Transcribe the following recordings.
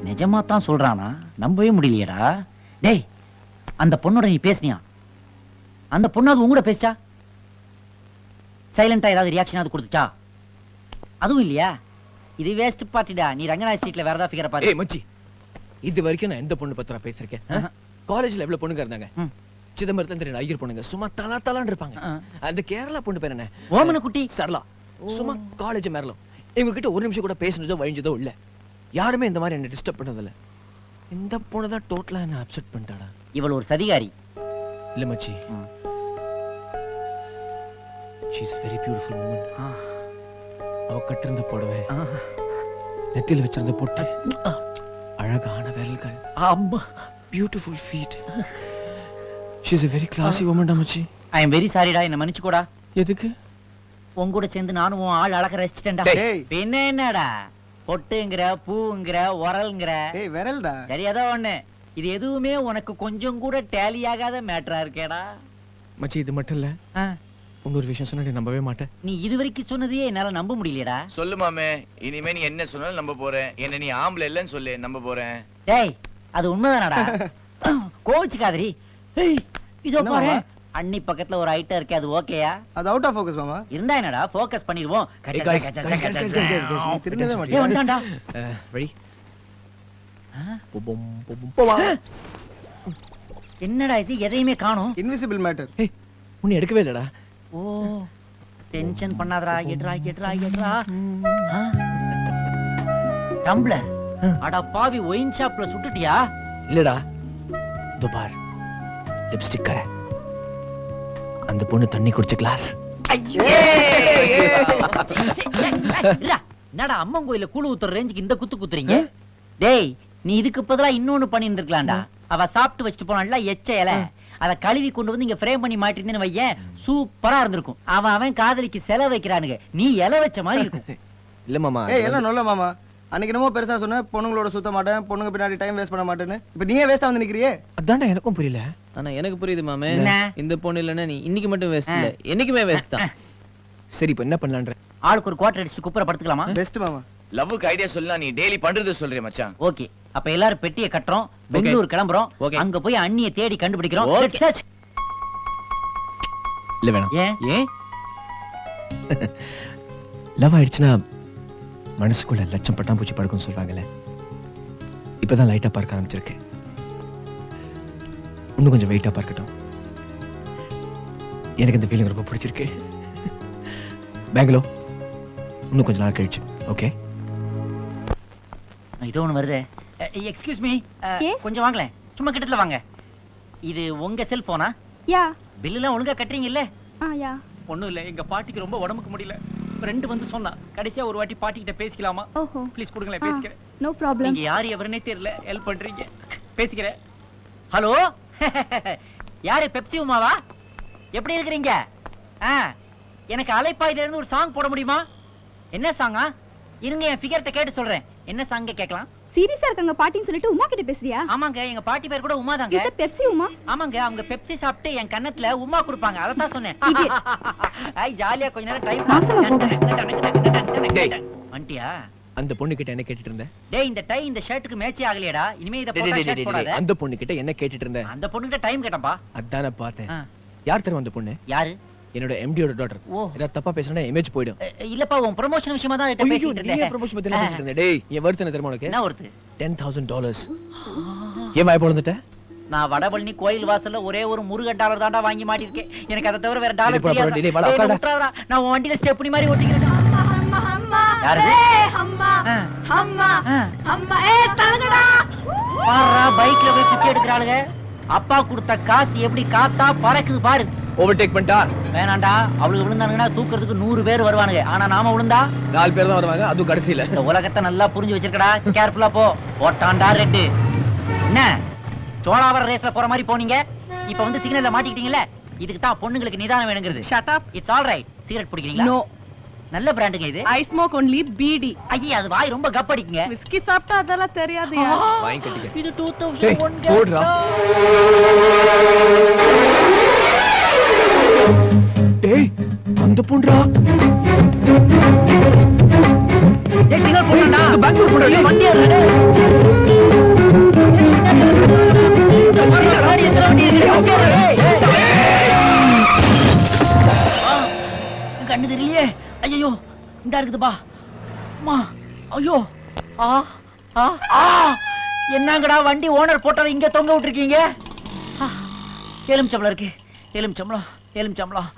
நிஜமா தான் சொல்றானா? நம்பவே முடியலையடா. டேய், அந்த பொண்ணோட நீ பேசுனியா? அந்த பொண்ணு அது உங்கூட பேசிச்சா? சைலண்டா ஏதாவது ரியாக்ஷன் அது கொடுத்துச்சா? அதுவும் இல்லையா? இது வேஸ்ட் பார்ட்டிடா. நீ ரங்கநாத ஸ்ட்ரீட்ல வேற ஏதாவது ஃபிகர் பாரு. ஏய் மச்சி, இது வரைக்கும் நான் எந்த பொண்ணு பத்திரா பேசிருக்கேன்? காலேஜ்ல எவ்வளவு பொண்ணுங்க இருந்தாங்க? சிதம்பரத்துல தெரியும் ஐயர் பொண்ணுங்க சும்மா தலா தலான்னு இருப்பாங்க. அந்த கேரளா பொண்ணு பேர் என்ன? ஓமன குட்டி சரளா. சும்மா காலேஜ் மேரலும். இவங்க கிட்ட ஒரு நிமிஷம் கூட பேசுனதோ வழிஞ்சதோ இல்ல. யாருமே இந்த மாதிரி என்ன டிஸ்டர்ப் பண்ணதில்ல. இந்த பொண்ணு தான் டோட்டலா என்ன அப்செட் பண்ணிட்டாடா. இவள் ஒரு சதிகாரி. இல்ல மச்சி, she is a very beautiful woman. அவ கட்டிருந்த புடவை, நெத்தியில வச்சிருந்த பொட்டு, அழகான விரல்கள், beautiful feet. She is a very classy woman டா மச்சி. I am very sorry டா, என்ன மன்னிச்சுக்கோடா. எதுக்கு? உன் கூட சேர்ந்து நானும் உன் ஆள் அழக ரசிச்சிட்டேன்டா. பின்ன என்னடா? பொட்டுங்கற, பூங்கற, உரல்ங்கற. ஏய் விரல்டா. சரி ஏதோ ஒண்ணு. இது எதுவுமே உனக்கு கொஞ்சம் கூட டேலி ஆகாத மேட்டரா இருக்கேடா. மச்சி இது மட்டும் இல்ல. இன்னொரு விஷயம் சொன்னா நீ நம்பவே மாட்டே. நீ இதுவரைக்கும் சொன்னதையே என்னால நம்ப முடியலடா. சொல்லு மாமே, இனிமே நீ என்ன சொன்னாலும் நம்ப போறேன். என்ன நீ ஆம்பளை இல்லன்னு சொல்லு, நம்ப போறேன். டேய், அது உண்மைதானடா? கோவிச்சுக்காதரி. ஏய், இதோ பாரு. அண்ணி பக்கத்துல ஒரு ஐட்டம் இருக்கே, அது ஓகேயா? அது அவுட் ஆஃப் ஃபோக்கஸ் மாமா. இருந்தா என்னடா, ஃபோக்கஸ் பண்ணிடுவோம். திரும்பவே மாட்டேன். ஏய் வந்துட்டான்டா. ரெடி? என்னடா இது, எதையுமே காணோம். Invisible matter. ஏய், உன்னை எடுக்கவே இல்லடா. ஓ, டென்ஷன் பண்ணாதடா. எட்ரா. டம்ளர். அட பாவி, ஒயின் ஷாப்ல சுட்டுட்டியா? இல்லடா, இதோ பார், லிப்ஸ்டிக் கரை. அந்த பொண்ணு தண்ணி குடிச்ச கிளாஸ். என்னடா அம்மன் கோயில கூழு ஊத்துற ரேஞ்சுக்கு இந்த குத்து குத்துறீங்க? டேய், நீ இதுக்கு பதிலா இன்னொன்னு பண்ணி இருந்திருக்கலாம்டா. அவ சாப்பிட்டு வச்சுட்டு போனான்ல எச்ச இலை, அத கழுவி கொண்டு வந்து இங்க ஃப்ரேம் பண்ணி மாட்டிருந்தேன்னு வையேன், சூப்பரா இருந்திருக்கும். அவன் காதலிக்கு செலவு வைக்கிறானுங்க, நீ இலை வச்ச மாதிரி இருக்கும். இல்ல மாமா. ஏய் எல்லாம் நல்ல மாமா. அன்னைக்கு என்னமோ பெருசா சொன்ன, பொண்ணுங்களோட சுத்த மாட்டேன், பொண்ணுங்க பின்னாடி டைம் வேஸ்ட் பண்ண மாட்டேன்னு. இப்ப நீயே வேஸ்டா வந்து நிக்கிறியே. அதான்டா எனக்கும் புரியல. ஆனா எனக்கு புரியுது மாமே. இந்த பொண்ணு இல்லன்னா நீ இன்னைக்கு மட்டும் வேஸ்ட் இல்ல, என்னைக்குமே வேஸ்ட் தான். சரி இப்ப என்ன பண்ணலாம்ன்ற? ஆளுக்கு ஒரு குவார்டர் அடிச்சு குப்புற படுத்துக்கலாமா? பெஸ்ட் மாமா. லவ்வுக்கு ஐடியா சொல்லலாம், நீ டெய்லி பண்றது சொல்றே மச்சான். ஓகே, அப்ப எல்லாரும் பெட்டியை கட்டுறோம், பெங்களூர் கிளம்புறோம். அங்க போய் அண்ணியை தேடி கண்டுபிடிக்கிறோம். இல்ல வேணாம். ஏன்? லவ் ஆயிடுச்சுன்னா மனசுக்குள்ள லட்சம் பட்டாம்பூச்சி படுக்கும்னு சொல்றாங்கல்ல, இப்பதான் லைட்டா பார்க்க ஆரம்பிச்சிருக்கேன். இன்னும் கொஞ்சம் வெயிட்டா பார்க்கட்டும். எனக்கு இந்த ஃபீலிங் ரொம்ப பிடிச்சிருக்கு. பெங்களூர் இன்னும் கொஞ்சம் நாள் கழிச்சு. ஓகே, இதோ ஒண்ணு வருது. எக்ஸ்கியூஸ் மீ, கொஞ்சம் வாங்களேன், சும்மா கிட்டத்துல வாங்க. இது உங்க செல்போனா? யா. பில் எல்லாம் ஒழுங்கா கட்டுறீங்க இல்ல? யா. ஒண்ணும் இல்ல, எங்க பாட்டிக்கு ரொம்ப உடம்புக்கு முடியல. ஃப்ரெண்ட் வந்து சொன்னா, கடைசியா ஒரு வாட்டி பாட்டி கிட்ட பேசிக்கலாமா? ஓஹோ, ப்ளீஸ் கொடுங்களேன், பேசிக்கிறேன். No problem. நீங்க யார் எவரனே தெரியல, ஹெல்ப் பண்றீங்க, பேசிக்கிறேன். ஹலோ, யாரு? பெப்சி உமாவா? எப்படி இருக்கீங்க? எனக்கு அலைப்பாயில இருந்து ஒரு சாங் போட முடியுமா? என்ன சாங்கா? இருங்க, என் ஃபிகர்ட்ட கேட்டு சொல்றேன். என்ன சாங்க கேட்கலாம்? சீரியஸா இருக்காங்க பாட்டின்னு சொல்லிட்டு உமா கிட்ட பேசுறியா? ஆமாங்க, எங்க பாட்டி பேர் கூட உமா தாங்க. இது பெப்சி உமா? ஆமாங்க, அவங்க பெப்சி சாப்பிட்டு என் கன்னத்துல உமா கொடுப்பாங்க, அத தான் சொன்னேன். ஐ ஜாலியா கொஞ்ச நேரம் டைம் வண்டியா? அந்த பொண்ணு கிட்ட என்ன கேட்டிட்டு இருந்த? டேய், இந்த டை இந்த ஷர்ட்டுக்கு மேட்சே ஆகலையடா. இனிமே இத போட்டா ஷர்ட் போடாத. அந்த பொண்ணு கிட்ட என்ன கேட்டிட்டு இருந்த? அந்த பொண்ணு கிட்ட டைம் கேட்டப்பா. அதான பார்த்தேன். யார் தெரியும் அந்த பொண்ணு? யாரு? என்னோட எம்டியோட டாட்டர். ஏதா தப்பா பேசினா இமேஜ் போய்டும். இல்லப்பா, உன் ப்ரமோஷன் விஷயமா தான் கிட்ட பேசிட்டு இருந்தேன். நீ ப்ரமோஷன் பத்தி பேசிட்டு இருந்த. டேய், என் வர்த் என்ன தெரியுமா உனக்கு? என்ன வர்த்? $10,000. ஏன் வாய் போடுறத? நான் வடபழனி கோயில் வாசல்ல ஒரே ஒரு முருகன் டாலர் தான்டா வாங்கி மாட்டிருக்கேன். எனக்கு அத தவிர வேற டாலர் தெரியாது. நான் உன் வண்டியில ஸ்டெப்னி மாதிரி ஓட்டிக்கிறேன். யாரு? அம்மா அம்மா அம்மா, தங்கடா. பாறா, பைக்ல போய் பிச்சை எடுக்கறாளுங்க. அப்பா கொடுத்த காசு எப்படி காத்தா பறக்குது பாரு. ஓவர்டேக் பண்ணிட்டா? வேணாண்டா, அவளுக்கு விழுந்தாங்கன்னா தூக்குறதுக்கு 100 பேர் வருவானுங்க. ஆனா நாம விழுந்தா 4 பேர் தான் வருவாங்க, அதுவும் கடைசியில. இந்த உலகத்தை நல்லா புரிஞ்சு வச்சிருக்கடா, கேர்ஃபுல்லா போ. போட்டான்டா ரெட். என்ன சோளாவர ரேஸ்ல போற மாதிரி போனீங்க, இப்ப வந்து சிக்னல்ல மாட்டிக்கிட்டீங்கல்ல. இதுக்கு தான் பொண்ணுங்களுக்கு நிதானம் வேணுங்கிறது. Shut up. It's all right. Cigarette பிடிக்கிறீங்களா? நோ. நல்ல பிராண்டுங்க இது. I smoke only beedi. ஐயா, அது வாய் ரொம்ப கப்படிக்குங்க. விஸ்கி சாப்பிட்டா அதெல்லாம் தெரியாதுயா. வாங்கி கட்டிக்க. இது 2001 போடுறா. டேய், அந்த பொண்ணுடா. டேய், சிக்னல் போடுடா. பெங்களூர் போடா. வண்டியா இருக்குதுப்பா. அம்மா, ஐயோ, ஆ, ஆ, ஆ. என்னங்கடா வண்டி ஓனர் போட்டதை இங்க தொங்க விட்டுருக்கீங்க? எலுமிச்சம்பளம் இருக்கு, எலுமிச்சம்பளம், எலுமிச்சம்பளம்.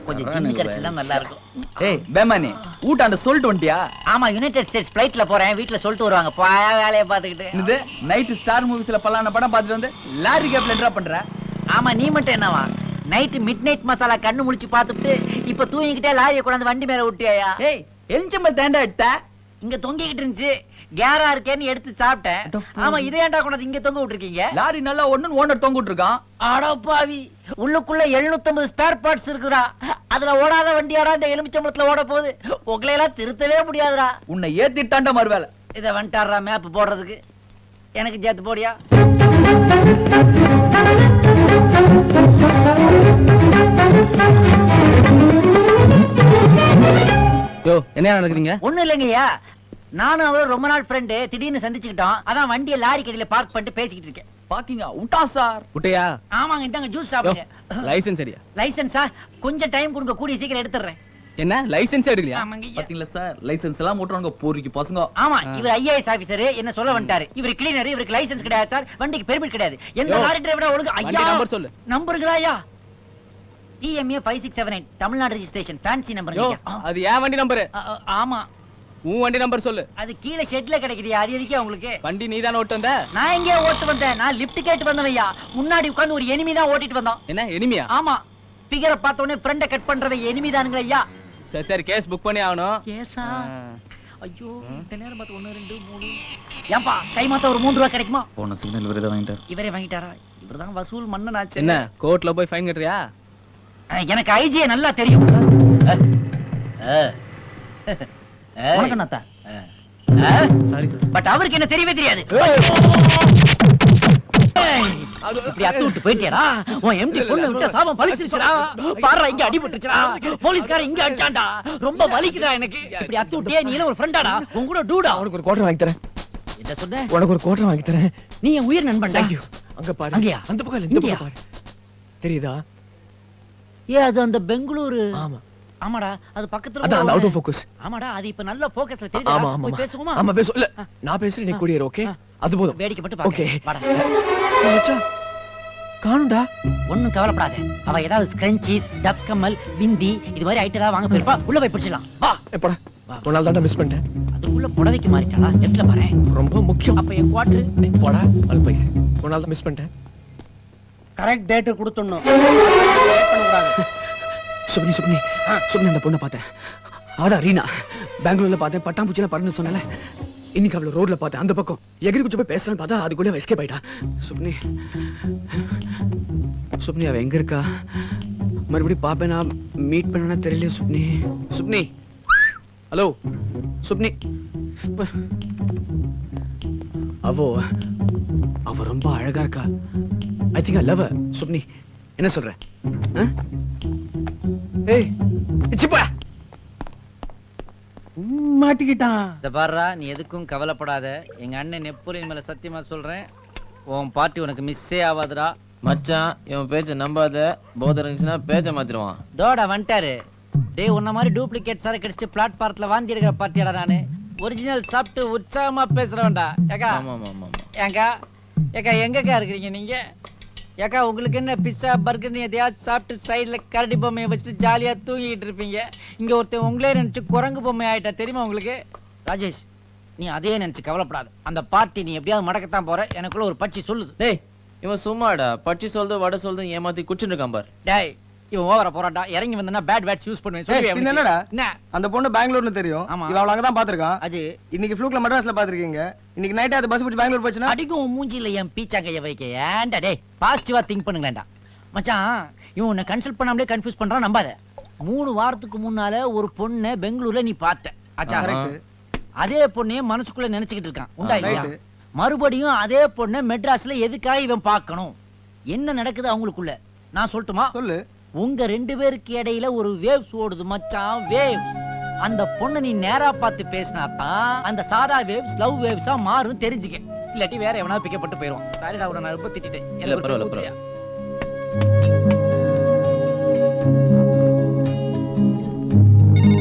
கொஞ்சம் சின்ன கரைச்சல் தான் நல்லா இருக்கும். ஏய் பேமானி ஊட்டாண்ட சொல்லிட்டு வந்துட்டியா? ஆமா, யுனைடெட் ஸ்டேட்ஸ் ஃப்ளைட்ல போறேன், வீட்டுல சொல்லிட்டு வருவாங்க. வேலையை பாத்துக்கிட்டு. இது நைட் ஸ்டார் மூவிஸ்ல பல்லான படம் பார்த்துட்டு வந்து லாரி கேப்ல என்ன பண்ற? ஆமா, நீ மட்டும் என்னவா நைட் மிட் நைட் மசாலா கண்ணு முழிச்சு பாத்துட்டு இப்ப தூங்கிக்கிட்டே லாரியை கொண்டாந்து வண்டி மேல விட்டியா? ஏய் எலிச்சம்பல் தேண்டா எடுத்த இங்க தொங்கிக்கிட்டு இருந்துச்சு, கேரா இருக்கேன்னு எடுத்து சாப்பிட்டேன். ஆமா, இதே ஏன்டா கொண்டாந்து இங்க தொங்க விட்டுருக்கீங்க? லாரி நல்லா ஒண்ணுன்னு ஓனர் தொங்கிட்டு இருக்கான். அடப்பாவி, உள்ளுக்குள்ள 750 ஸ்பேர் பார்ட்ஸ் இருக்குடா. அதுல ஓடாத வண்டியாடா இந்த எலுமிச்சம்பளத்துல ஓட போகுது. உங்களையெல்லாம் திருத்தவே முடியாதுடா. உன்னை ஏத்திட்டாண்டா மறுவேலை. இத வந்துட்டாரா மேப் போடுறதுக்கு? எனக்கு சேர்த்து போடியா? யோ என்ன நடக்குறீங்க? ஒண்ணு இல்லைங்கய்யா, நானும் அவரும் ரொம்ப நாள் ஃப்ரெண்டு, திடீர்னு சந்திச்சுக்கிட்டோம். அதான் வண்டியை லாரி கடையில பார்க் பண்ணிட்டு பேசிக்கிட்டு இருக்கேன். பாக்கிங்க விட்டா சார். விட்டையா? ஆமாங்க, இந்தாங்க ஜூஸ் சாப்பிடுங்க. லைசென்ஸ் சரியா? லைசென்ஸா? கொஞ்சம் டைம் கொடுங்க, கூடிய சீக்கிரம் எடுத்துறேன். என்ன லைசென்ஸ் எடுக்கலையா? ஆமாங்க ஐயா. பாத்தீங்களா சார், லைசென்ஸ் எல்லாம் ஓட்டுறாங்க போரிக்கு பசங்க. ஆமா, இவர் ஐஏஎஸ் ஆபீசர், என்ன சொல்ல வந்துட்டாரு. இவர் கிளீனர், இவருக்கு லைசென்ஸ் கிடையாது சார், வண்டிக்கு பெர்மிட் கிடையாது. எந்த யோ, லாரி டிரைவரா ஒழுங்கு வண்டி ஐயா நம்பர் சொல்லு. நம்பருங்களா ஐயா? TMA 5678 Tamil Nadu registration, fancy number. யோ, அது ஏன் வண்டி நம்பர்? ஆமா, உன் வண்டி நம்பர் சொல்லு. அது கீழே ஷெட்ல கிடைக்குது. அது எதுக்கே உங்களுக்கு? வண்டி நீதானே ஓட்டு வந்த? நான் எங்கே ஓட்டு வந்தேன்? நான் லிஃப்ட் கேட்டு வந்தவையா. முன்னாடி உட்கார்ந்து ஒரு எனிமி தான் ஓட்டிட்டு வந்தான். என்ன எனிமியா? ஆமா, ஃபிகரை பார்த்த உடனே ஃப்ரெண்ட கட் பண்றவை எனிமி தானுங்களா ஐயா? சரி சரி, கேஸ் புக் பண்ணி ஆகணும். கேஸா? ஐயோ, இந்த நேரம் பார்த்து 1 2 3. ஏன்பா கை மாத்த ஒரு 3 ரூபாய் கிடைக்குமா? போன சிக்னல் இவரே வாங்கிட்டார். இவரே வாங்கிட்டாரா? இவர்தான் வசூல் மன்னன் ஆச்சு. என்ன கோர்ட்ல போய் ஃபைன் கட்டுறியா? எனக்கு ஐஜியை நல்லா தெரியும் சார். வணக்கம் நாத்தா. Sorry sir. பட் அவருக்கு என்ன தெரியவே தெரியாது. இப்படி அத்து விட்டு போயிட்டியாடா? உன் எம்டி பொண்ணு விட்ட சாபம் பலிச்சிருச்சுடா. பாருடா, இங்க அடிபட்டுச்சுடா. போலீஸ்காரன் இங்க அடிச்சான்டா. ரொம்ப வலிக்குதா எனக்கு. இப்படி அத்து விட்டியே, நீ ஒரு ஃப்ரெண்டாடா, உன் கூட டூடா. உனக்கு ஒரு குவார்டர் வாங்கி தரேன். என்ன சொன்ன? உனக்கு ஒரு குவார்டர் வாங்கி தரேன். நீ என் உயிர் நண்பன்டா. Thank you. அங்க பாரு. அங்கயா? அந்த பக்கம் இல்ல, இந்த பக்கம் பாரு. தெரியுதா? அது அந்த பெங்களூரு. ஆமா. ஆமாடா, அது பக்கத்துல அதான் அந்த அவுட் ஆஃப் ஒரு- ஃபோக்கஸ். ஆமாடா, அது இப்ப நல்ல ஃபோக்கஸ்ல ஆமா தெரியுதா? ஆமா போய் பேசுவோமா? ஆமா பேசு. இல்ல நான் பேசுறேன், நீ கூடியர். ஓகே, அது போதும். வேடிக்கை மட்டும் பாக்க. ஓகே. வாடா. மச்சான் காணும்டா. ஒண்ணும் கவலைப்படாத. அவ ஏதாவது ஸ்கிரன்ச்சீஸ், டப்ஸ் கம்மல், பிந்தி இது மாதிரி ஐட்டம் ஏதாவது வாங்க போயிருப்பா. உள்ள போய் பிடிச்சிடலாம். வா. எப்படா ஒரு நாள் தான் மிஸ் பண்ணிட்டேன். அதுக்குள்ள புடவைக்கு மாறிட்டாளா? நெட்ல பாரு. ரொம்ப முக்கியம். அப்ப என் குவார்டர் போடா அது பைசா. ஒரு நாள் தான் மிஸ் பண்ணிட்டேன். கரெக்ட் டேட் கொடுத்துடணும். சுப்னி சுப்னி சுப்னி அந்த பொண்ணை பார்த்தேன். அவதான் ரீனா. பெங்களூர்ல பார்த்தேன், பட்டாம்பூச்சியில பறந்து சொன்னல. இன்னைக்கு அவளை ரோட்ல பார்த்தேன். அந்த பக்கம் எகிரி குச்சி போய் பேசலான்னு பார்த்தா அதுக்குள்ள எஸ்கேப் ஆயிட்டா. சுப்னி சுப்னி அவ எங்க இருக்கா? மறுபடியும் பாப்பேன், நான் மீட் பண்ணனா தெரியல. சுப்னி சுப்னி ஹலோ சுப்னி. அவ ரொம்ப அழகா இருக்கா. I think I love her. Subni என்ன சொல்ற? ஏய் சிப்பா மாட்டிக்கிட்டான். இந்த பாருடா, நீ எதுக்கும் கவலைப்படாத. எங்க அண்ணன் நெப்போலியன் மேல சத்தியமா சொல்றேன், உன் பார்ட்டி உனக்கு மிஸ்ஸே ஆகாதுடா. மச்சான் இவன் பேச்ச நம்பாத. போதை இருந்துச்சுன்னா பேச்ச மாத்திருவான். தோடா வந்துட்டாரு. டேய், உன்ன மாதிரி டூப்ளிகேட் சார கடிச்சிட்டு பிளாட்பாரத்துல வாந்தி எடுக்கிற பார்ட்டியாடா நானு. ஒரிஜினல் சாப்பிட்டு உற்சாகமா பேசுறவன்டா. ஏக்கா ஆமா ஆமா ஆமா. ஏங்கா ஏக்கா எங்கக்கா இருக்கிறீங்க நீங்க? ஏக்கா உங்களுக்கு என்ன பிஸ்ஸா பர்கர்னு எதையாவது சாப்பிட்டு சைடுல கரடி பொம்மையை வச்சு ஜாலியா தூங்கிட்டு இருப்பீங்க. இங்க ஒருத்தன் உங்களே நினைச்சு குரங்கு பொம்மை ஆயிட்டா தெரியுமா உங்களுக்கு? ராஜேஷ், நீ அதே நினைச்சு கவலைப்படாத. அந்த பார்ட்டி நீ எப்படியாவது மடக்கத்தான் போற. எனக்குள்ள ஒரு பட்சி சொல்லுது. டேய் இவன் சும்மாடா. பச்சி சொல்றது வடை சொல்றது ஏமாத்தி குடிச்சுட்டு இருக்கான் பாரு. டேய், இவன் ஓவரா போறான்டா. இறங்கி வந்தனா பேட் வேர்ட்ஸ் யூஸ் பண்ணுவேன். சொல்லு பின்ன என்னடா? என்ன? அந்த பொண்ணு பெங்களூர்னு தெரியும். ஆமா. இவ அவள அங்க தான் பாத்துர்க்கான். அது இன்னைக்கு ஃப்ளூக்ல மெட்ராஸ்ல பாத்துர்க்கீங்க. இன்னைக்கு நைட் அது பஸ் பிடிச்சு பெங்களூர் போச்சுனா அடிக்கும் மூஞ்சில என் பீச்சாங்கைய வைக்க. ஏன்டா டேய், பாசிட்டிவா திங்க் பண்ணுங்களேன்டா. மச்சான், இவன் உன்னை கன்சல்ட் பண்ணாமலே கன்ஃபியூஸ் பண்றான், நம்பாத. 3 வாரத்துக்கு முன்னால ஒரு பொண்ணை பெங்களூர்ல நீ பார்த்த. ஆச்சா? கரெக்ட். அதே பொண்ணே மனசுக்குள்ள நினைச்சுக்கிட்டு இருக்கான். உண்டா இல்லையா? ரைட். மறுபடியும் அதே பொண்ணை மெட்ராஸ்ல எதுக்காக இவன் பார்க்கணும்? என்ன நடக்குது அவங்களுக்குள்ள நான் சொல்லட்டுமா? சொல்லு. உங்க 2 பேருக்கு இடையில ஒரு வேவ்ஸ் ஓடுது மச்சான், வேவ்ஸ். அந்த பொண்ணை நீ நேரா பார்த்து பேசினா தான் அந்த சாதா வேவ்ஸ் லவ் வேவ்ஸா மாறும், தெரிஞ்சுக்க. இல்லாட்டி வேற எவனா பிக்கப்பட்டு போயிடுவான். சாரிடா, உன நான் ரொம்ப திட்டிட்டேன். இல்ல, பரவாயில்ல, பரவாயில்ல.